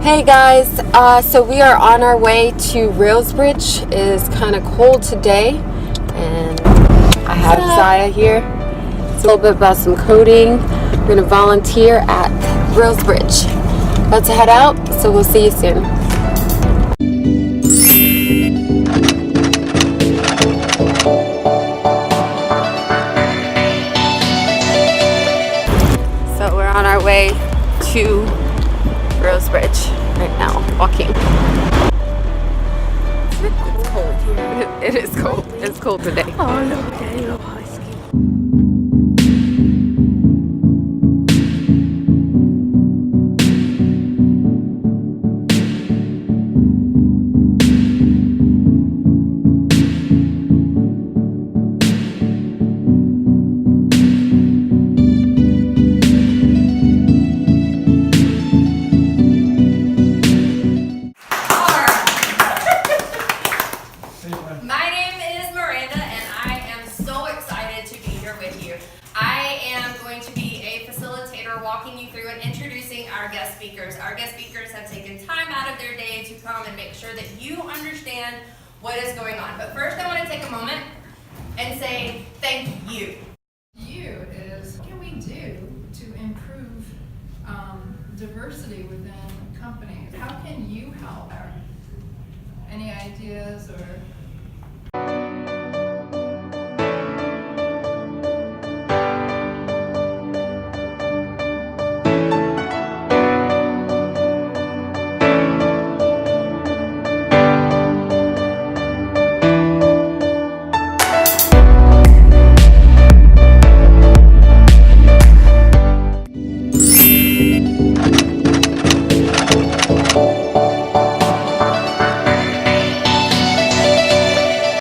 Hey guys, so we are on our way to RailsBridge. It is kind of cold today, and I have Zaya here. It's a little bit about some coding. We're going to volunteer at RailsBridge. About to head out, so we'll see you soon. So we're on our way to RailsBridge right now, walking. It's cold here. It is cold. It's cold today. Oh, look at that little husky. My name is Miranda, and I am so excited to be here with you. I am going to be a facilitator walking you through and introducing our guest speakers. Our guest speakers have taken time out of their day to come and make sure that you understand what is going on. But first, I want to take a moment and say thank you. You is, what can we do to improve diversity within companies? How can you help? Any ideas or